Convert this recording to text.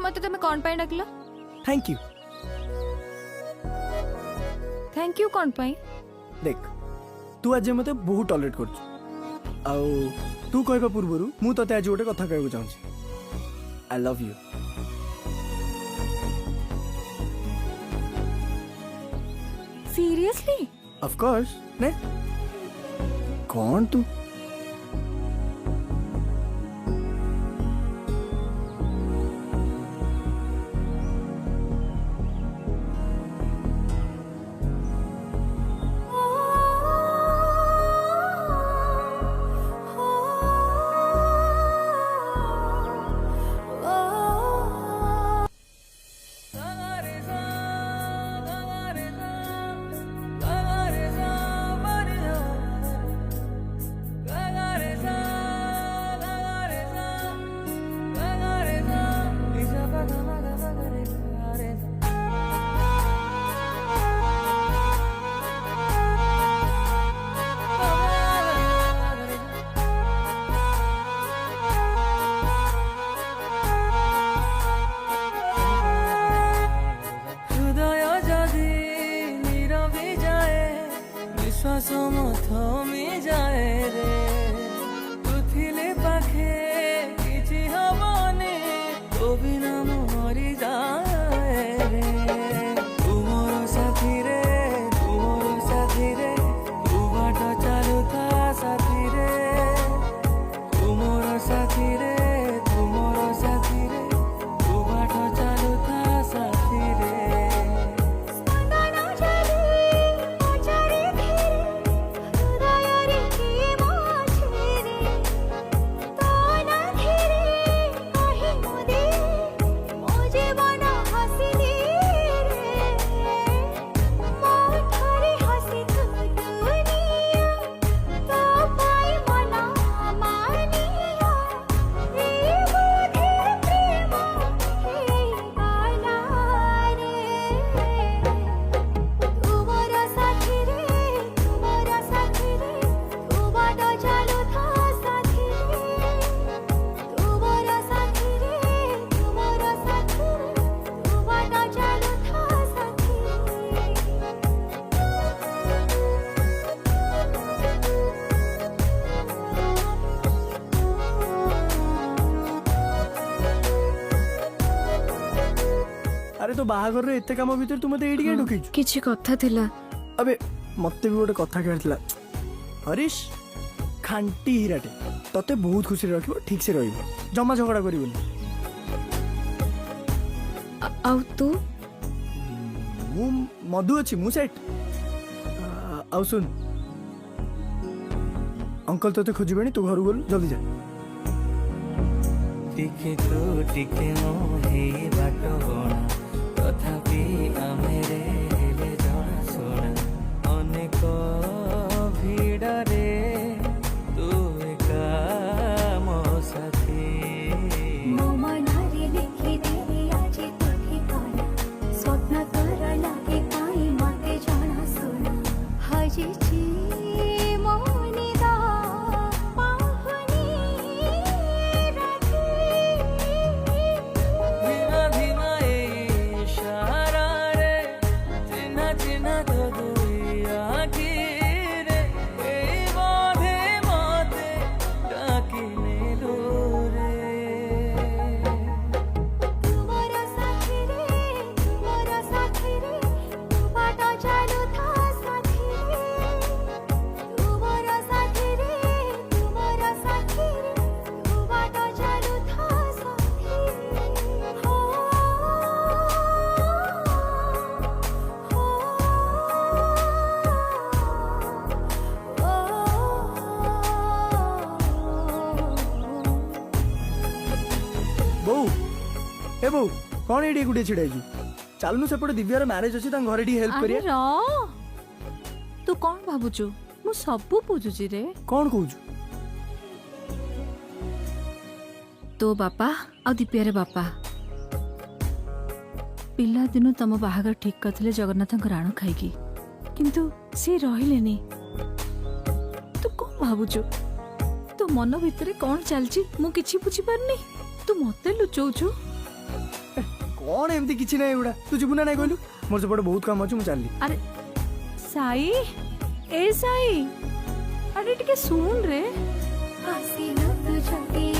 मत तुम कौन पाई डाकला? Thank you. थैंक यू कौन पाई? देख तू आज मते बहुत टॉलरेट कर आउ तू कहबा पूर्वरु मु तते आज गोटे कथा कहबो चाहूची। I love you. Seriously? Of course. ने कौन तू? थमी जाए रे तू थिले पाखे किछि हबनी तो बिना मरी जाए रे तू मोर साथी रे तू बाट चालू था साथी रे तू मोर साथी रे तू बाट चालू था साथी रे। अरे तो बाहागर रे एते काम भीतर तू मते एडी के ढुकी किछि कथा थिला। अबे मते भी गोटे कथा कहला हरीश खांटी हीराटे तते बहुत खुशी रखिबो ठीक से रहिबो जमा झगड़ा करिबो आउ तू मु मधु अछि मु सेट आउ सुन अंकल तते खोजिबेनी तू घर बोल जल्दी जा टिके तो टिके मोहे बाटो बणा तथापि आमेरे हेले जणा सोना अनेक भिड़रे तू एका मो साथी मो मनारे लिखि देली आज तो ठिकाना स्वप्न कर लागे काई मते जणा सोना हजिछि मोनिदा पाहनी राखी धीमा धीमा इशारा रे चिन्ह चिन्ह तो दुई आखी रे ए बोधे मते डाकी नेलो रे तुमरा साथी रे तू बाटा चालू था साथी रे तुमरा साथी रे तू बाटा चालू था साथी हो बो ए बो कौन एडी गुडे छिड़ाई चालनु सेपटे दिव्यार मैरिज अछि तां घरे डी हेल्प अरे करिया र तू कौन भाबुचु मु सब बुझुची रे। कौन कहूछु तो बापा आ दीपिया बापा पिला दिनु तम बाहागर ठीक करथिले जगन्नाथ राण खाइकी किंतु से रहिलेनी। तू कौन भाबुचु तो मन भितरे कौन चलची मु किछि बुझी पारनी तू मते लुचौछु। कौन एमती किछि ना एगुड़ा तू जीवु ना नहीं कहलु मोर सेपटे बहुत काम अछि मु चलली अरे साई ए साई अरे टिके सुन रे हसीना तू जल्दी